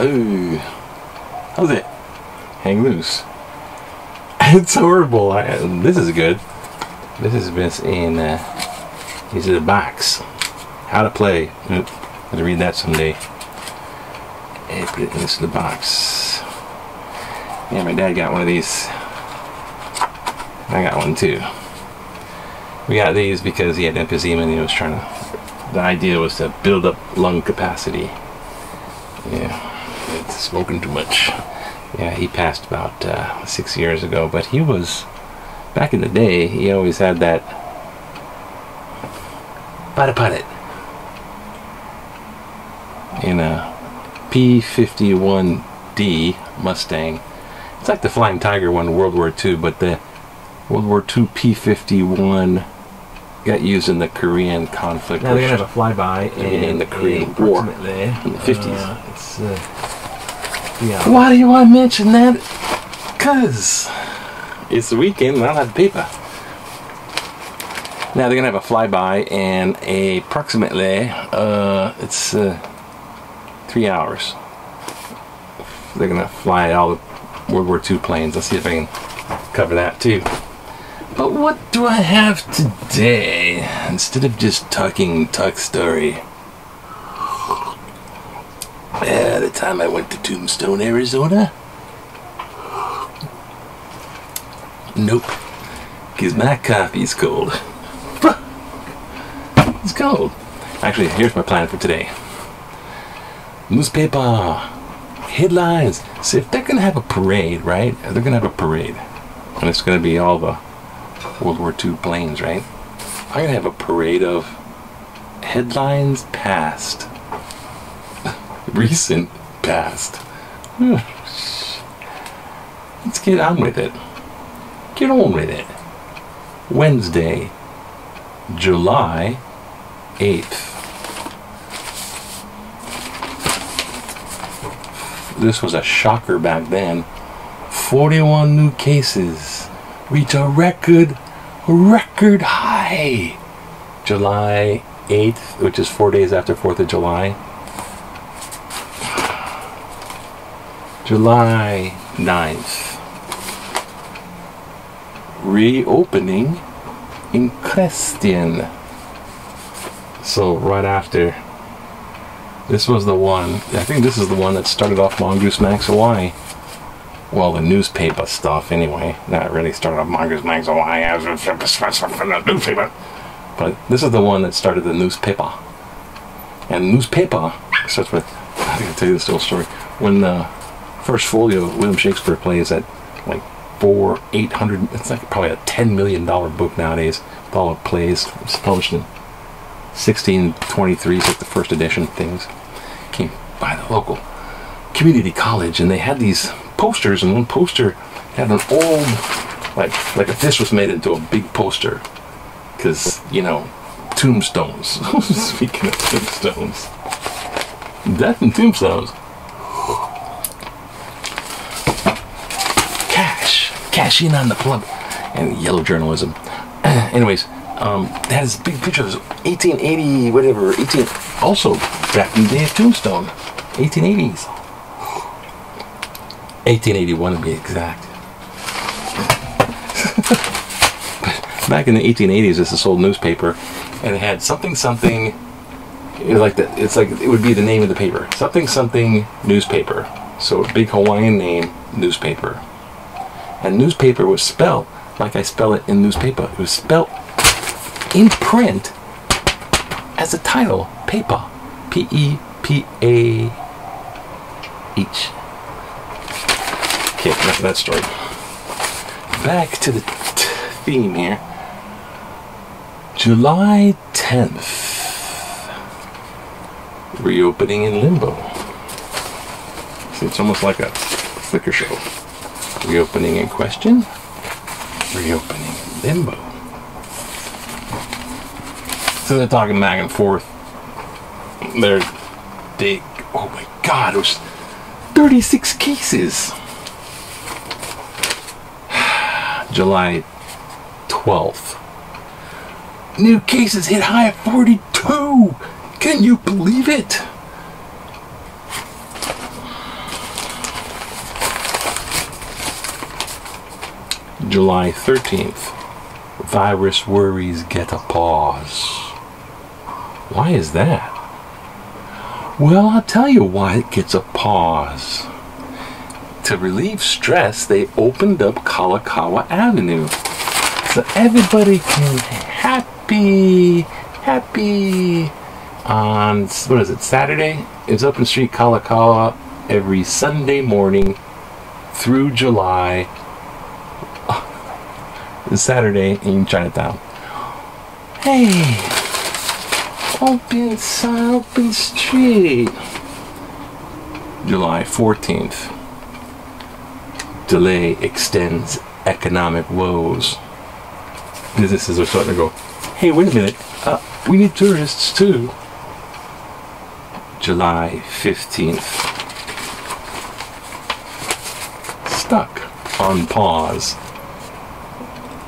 Ooh. How's it? Hang loose. It's horrible. This is good. This is best in these are the box. How to play. Oop, I'm gonna read that someday. And put it in this the box. Yeah, my dad got one of these. I got one too. We got these because he had emphysema and he was trying to. The idea was to build up lung capacity. Yeah, it's smoking too much. Yeah, he passed about 6 years ago, but he was, back in the day, he always had that put it in a P-51D Mustang. It's like the Flying Tiger one, World War II, but the World War II P-51 got used in the Korean conflict. Now they're going to have a flyby in the Korean War in the 50s. Yeah. Why do you want to mention that? Because it's the weekend and I don't have paper. Now they're going to have a flyby and approximately, it's 3 hours. They're going to fly all the World War II planes. Let's see if I can cover that too. But what do I have today? Instead of just talking Tuck Story. The time I went to Tombstone, Arizona. Nope. Because my coffee's cold. It's cold. Actually, here's my plan for today. Newspaper. Headlines. So if they're going to have a parade, right? They're going to have a parade. And it's going to be all the World War II planes, right? I'm going to have a parade of headlines past. Recent past. Let's get on with it. Get on with it. Wednesday, July 8th. This was a shocker back then. 41 new cases. Reach a record high. July 8th, which is 4 days after 4th of July. July 9th. Reopening in Christian. So right after, this was the one, I think this is the one that started off Mongoose Max Hawaii. Well, the newspaper stuff anyway. Not really started off Mongoose Max Hawaii as a newspaper. But this is the one that started the newspaper. And newspaper starts with, I think I'll tell you this little story. When the first folio William Shakespeare plays at like 800, it's like probably a $10 million book nowadays with all the plays. It's published in 1623, like the first edition things. Came by the local community college and they had these posters, and one poster had an old, like a fist was made into a big poster. Because, you know, tombstones. Speaking of tombstones. Death and tombstones. Cash in on the plug. And yellow journalism. Anyways, that has a big picture of this 1880, whatever, also back in the day of Tombstone. 1880s. 1881 to be exact. Back in the 1880s, it's this old newspaper, and it had something. It was like that. It's like it would be the name of the paper. Something newspaper. So a big Hawaiian name, newspaper. And newspaper was spelled like I spell it in newspaper. It was spelled in print as a title, Pepah, P-E-P-A-H. Okay, enough of that story. Back to the theme here. July 10th. Reopening in limbo. See, it's almost like a flicker show. Reopening in question. Reopening in limbo. So they're talking back and forth. Oh my God, it was 36 cases. July 12th. New cases hit high at 42. Can you believe it? July 13th. Virus worries get a pause. Why is that? Well, I'll tell you why it gets a pause. To relieve stress, they opened up Kalakaua Avenue. So everybody can happy on, what is it, Saturday? It's open street Kalakaua every Sunday morning through July. Saturday in Chinatown. Hey, open street. July 14th. Delay extends economic woes. Businesses are starting to go, hey, wait a minute, we need tourists too. July 15th. Stuck on pause.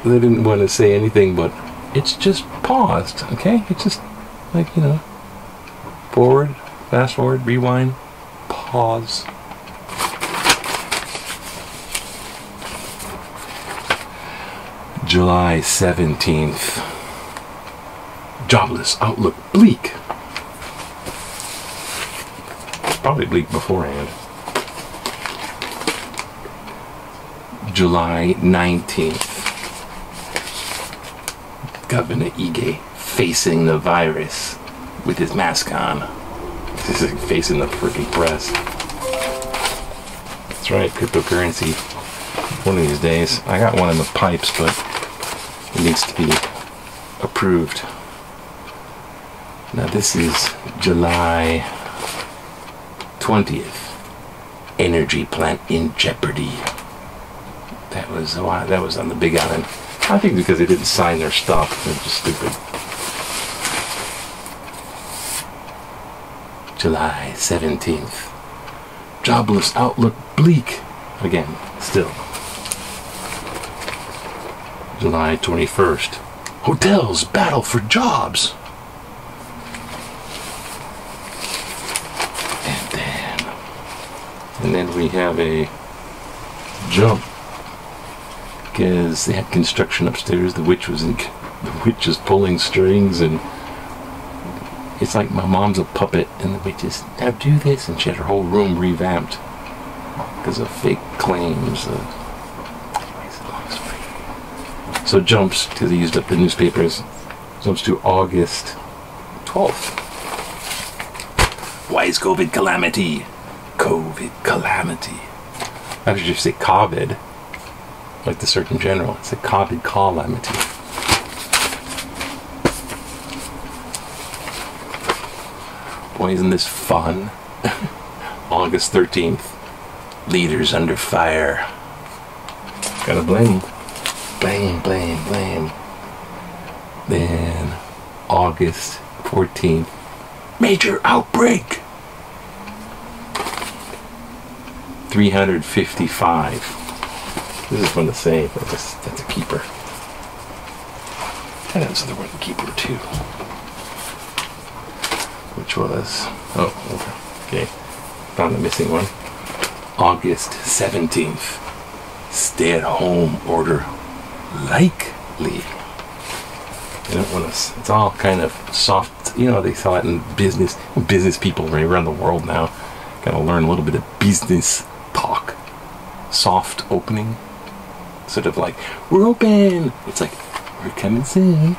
They didn't want to say anything, but it's just paused, okay? It's just like, you know, forward, fast forward, rewind, pause. July 17th. Jobless outlook bleak. Probably bleak beforehand. July 19th. Governor Ige facing the virus with his mask on. He's like facing the freaking press. That's right, cryptocurrency. One of these days. I got one in the pipes, but it needs to be approved. Now this is July 20th. Energy plant in jeopardy. That was on the Big Island. I think because they didn't sign their stuff. They're just stupid. July 17th. Jobless outlook bleak. Again, still. July 21st. Hotels battle for jobs. And then we have a jump. Because they had construction upstairs. The witch was pulling strings, and it's like my mom's a puppet, and the witch is, now do this, and she had her whole room revamped because of fake claims. Anyways, long story. So jumps, because they used up the newspapers, jumps to August 12th. Why is COVID calamity? COVID calamity. How did you say COVID? Like the Surgeon General. It's a COVID calamity. Boy, isn't this fun? August 13th. Leaders under fire. Gotta blame. Blame. Then August 14th. Major outbreak. 355. This is fun to say, but that's a keeper. And that's the one keeper too. Which was, okay. Found the missing one. August 17th. Stay-at-home order likely. They don't want us. It's all kind of soft. You know, they saw it in business. Business people around the world now gotta learn a little bit of business talk. Soft opening. Sort of like, we're open. It's like, we're coming soon.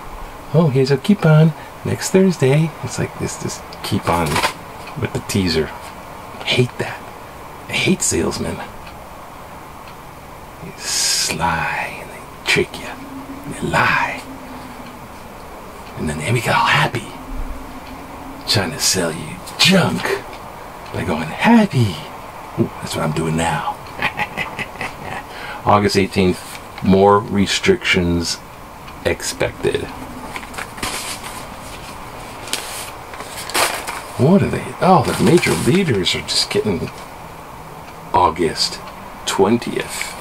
Oh, here's a coupon. Next Thursday. It's like this keep on with the teaser. I hate that. I hate salesmen. They sly and they trick you. And they lie. And then they make it all happy. Trying to sell you junk by going happy. Ooh, that's what I'm doing now. August 18th, more restrictions expected. What are they? Oh, the major leaders are just getting August 20th.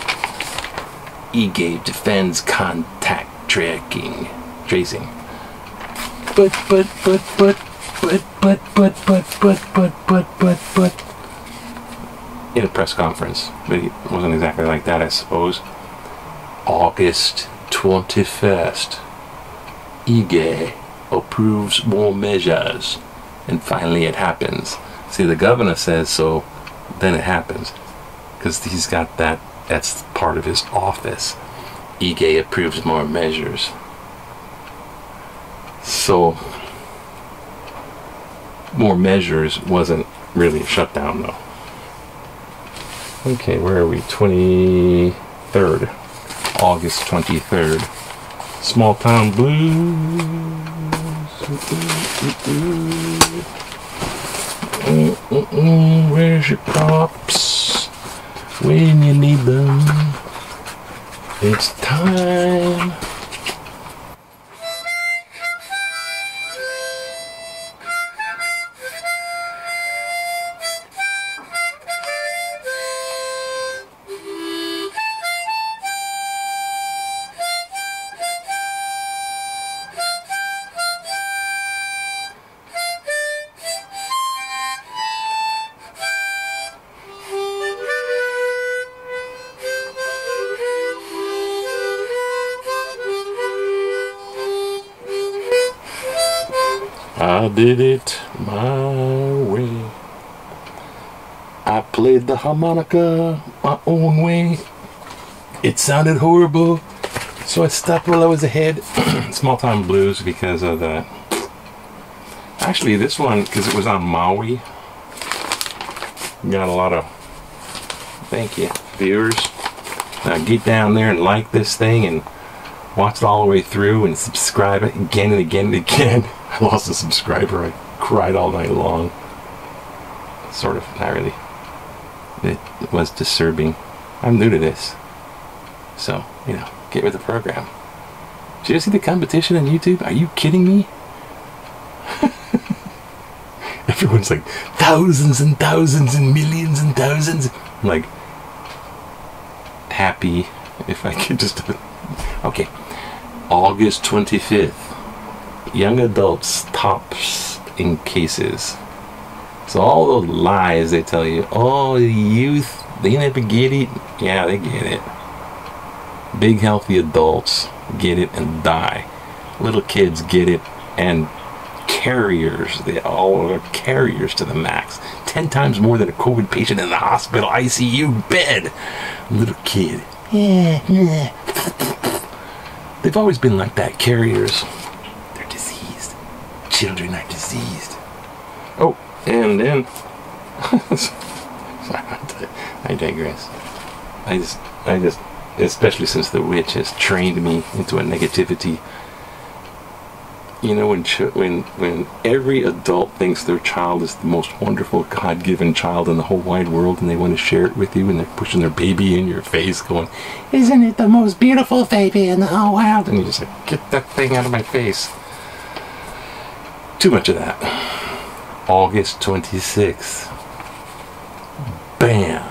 Ige defends contact tracing. But. In a press conference, but it wasn't exactly like that, I suppose. August 21st. Ige approves more measures. And finally it happens. See, the governor says so, then it happens. Because he's got that, that's part of his office. Ige approves more measures. So, more measures wasn't really a shutdown though. Okay, where are we? 23rd. August 23rd. Small Town Blues. Where's your props? When you need them. It's time. I did it my way. I played the harmonica my own way. It sounded horrible, so I stopped while I was ahead. Small Town Blues because of that. Actually, this one, because it was on Maui, got a lot of, thank you, viewers. Get down there and like this thing and watch it all the way through and subscribe it again and again and again. I lost a subscriber. I cried all night long. Sort of, not really. It was disturbing. I'm new to this. So, you know, get with the program. Did you see the competition on YouTube? Are you kidding me? Everyone's like, thousands and thousands and millions and thousands. I'm like, happy if I could just... Okay. August 25th. Young adults tops in cases. So all those lies they tell you, oh, the youth, they never get it. Yeah, they get it. Big healthy adults get it and die. Little kids get it and carriers. They all are carriers to the max. 10 times more than a COVID patient in the hospital ICU bed. Little kid. Yeah. They've always been like that, carriers. Children are diseased. Oh, and then I digress. I just, especially since the witch has trained me into a negativity. You know, when every adult thinks their child is the most wonderful, God-given child in the whole wide world, and they want to share it with you, and they're pushing their baby in your face, going, "Isn't it the most beautiful baby in the whole world?" And you're just like, "Get that thing out of my face." Too much of that. August 26th. Bam!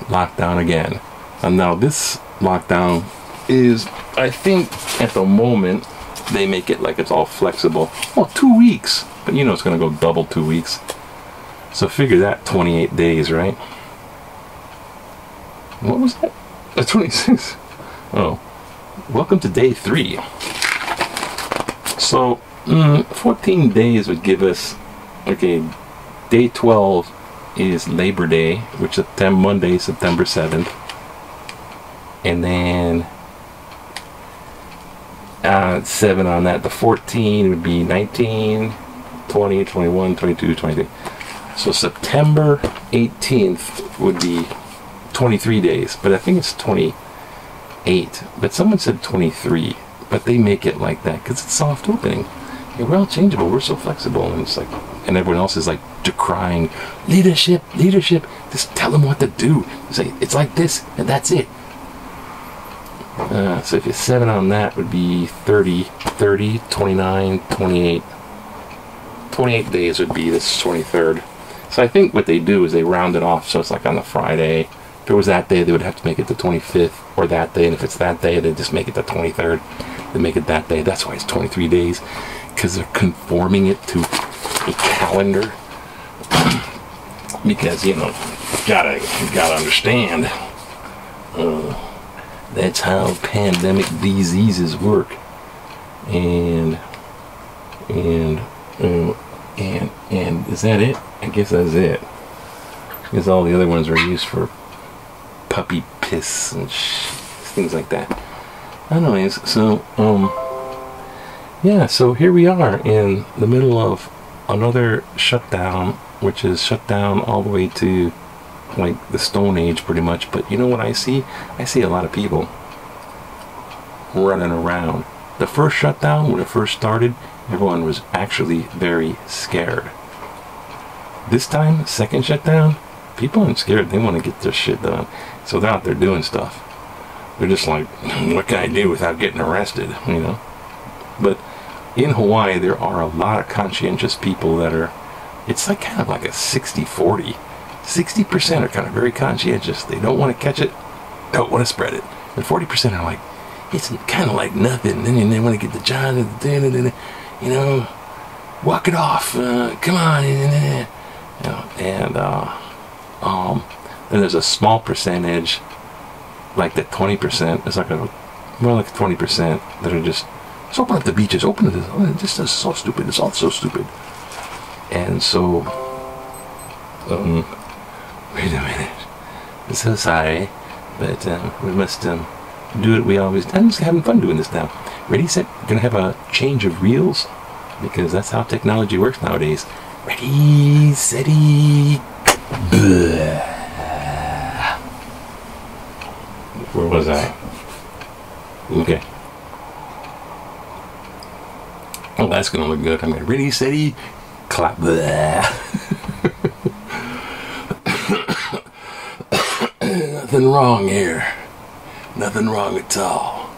Lockdown again. And now this lockdown is, I think, at the moment, they make it like it's all flexible. Well, 2 weeks. But you know it's going to go double 2 weeks. So figure that 28 days, right? What was that? 26. Oh. Welcome to day 3. So... 14 days would give us, okay, day 12 is Labor Day, which is Monday, September 7th. And then 7 on that. The 14 would be 19, 20, 21, 22, 23. So September 18th would be 23 days, but I think it's 28. But someone said 23, but they make it like that because it's soft opening. Yeah, we're all changeable. We're so flexible, and it's like, and everyone else is like decrying leadership. Just tell them what to do. Say it's like this, and that's it. So if you're 7 on that, would be 30, 29, 28. 28 days would be this 23rd. So I think what they do is they round it off, so it's like on the Friday. If it was that day, they would have to make it the 25th, or that day, and if it's that day, they just make it the 23rd. They make it that day. That's why it's 23 days. Because they're conforming it to a calendar. Because, you know, you gotta understand. That's how pandemic diseases work. And is that it? I guess that's it. Because all the other ones are used for puppy piss and things like that. Anyways, so yeah, so here we are in the middle of another shutdown, which is shut down all the way to like the Stone Age pretty much. But you know what I see? I see a lot of people running around. The first shutdown, when it first started, everyone was actually very scared. This time, second shutdown, people aren't scared. They want to get their shit done. So they're out there doing stuff. They're just like, what can I do without getting arrested, you know? But in Hawaii, there are a lot of conscientious people that are, it's like kind of like a 60-40. 60% are kind of very conscientious. They don't want to catch it, don't want to spread it. And 40% are like, it's kind of like nothing. And then they want to get the job, you know, walk it off. Come on. You know, and then there's a small percentage, like that 20%. It's like more like 20% that are just open up the beaches, open it. This is so stupid. It's all so stupid. And so, wait a minute. I'm so sorry, but we must do it. We always. I'm just having fun doing this now. Ready, set. Gonna have a change of reels because that's how technology works nowadays. Ready, steady. Where was I? Okay. Oh, that's gonna look good. I'm gonna ready, steady, clap. Nothing wrong here. Nothing wrong at all.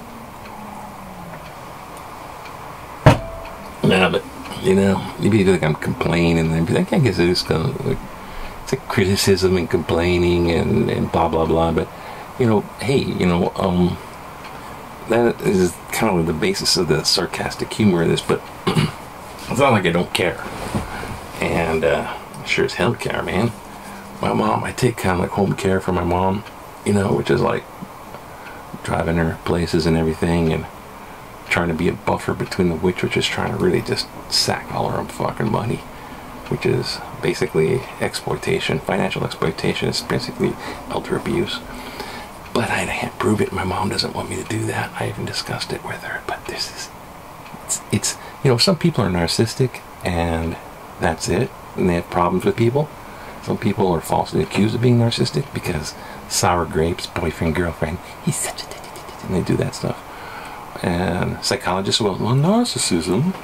No, but you know, maybe like I'm complaining, and be like, I guess it's kind of like it's a criticism and complaining and blah blah blah. But you know, hey, you know, that is kind of the basis of the sarcastic humor of this. But it's not like I don't care, and sure as hell care, man. My mom, I take kind of like home care for my mom, you know, which is like driving her places and everything, and trying to be a buffer between the witch, which is trying to really just sack all her fucking money, which is basically exploitation, financial exploitation. It's basically elder abuse. But I can't prove it. My mom doesn't want me to do that. I even discussed it with her. But this is, it's you know, some people are narcissistic and that's it, and they have problems with people. Some people are falsely accused of being narcissistic because sour grapes, boyfriend, girlfriend, he's such a and they do that stuff. And psychologists, well, narcissism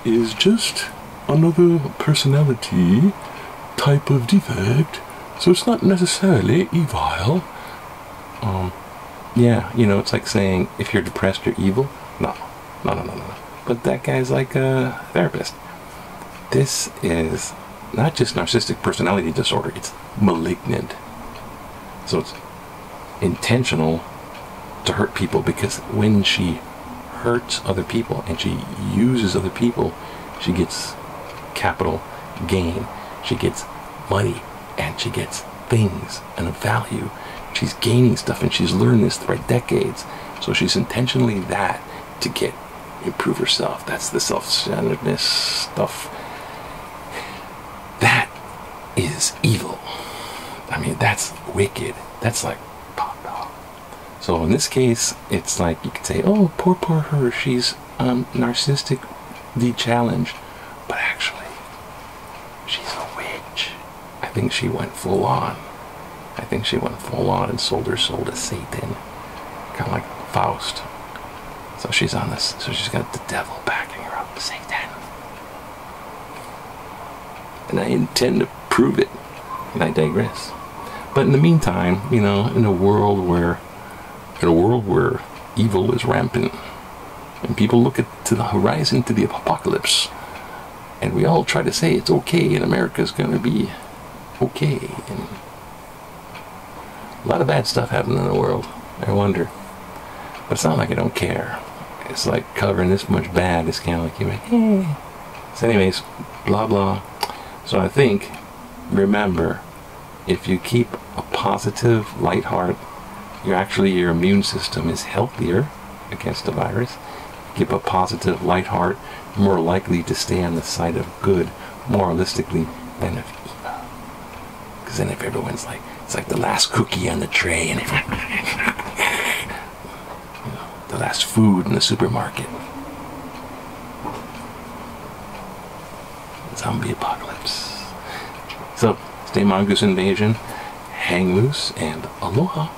is just another personality type of defect, so it's not necessarily evil. Yeah, you know, it's like saying if you're depressed, you're evil. No. But that guy's like a therapist. This is not just narcissistic personality disorder, it's malignant. So it's intentional to hurt people, because when she hurts other people and she uses other people, she gets capital gain, she gets money, and she gets things and a value. She's gaining stuff, and she's learned this throughout decades. So she's intentionally that to improve herself. That's the self-centeredness stuff. That is evil. I mean, that's wicked. That's like pop dog. So in this case, it's like you could say, oh, poor her, she's narcissistically challenged. But actually, she's a witch. I think she went full on. I think she went full on and sold her soul to Satan. Kind of like Faust. So she's on this, so she's got the devil backing her up, Satan. And I intend to prove it. And I digress. But in the meantime, you know, in a world where evil is rampant, and people look to the horizon, to the apocalypse, and we all try to say it's okay, and America's going to be okay, and a lot of bad stuff happening in the world. I wonder. But it's not like I don't care. It's like covering this much bad. It's kind of like you're like, hey. So anyways, blah blah. So I think, remember, if you keep a positive, light heart, your immune system is healthier against the virus. Keep a positive, light heart, more likely to stay on the side of good, more realistically, than of evil. Because then if everyone's like, it's like the last cookie on the tray, and the last food in the supermarket. Zombie apocalypse. So, stay mongoose invasion, hang loose, and aloha.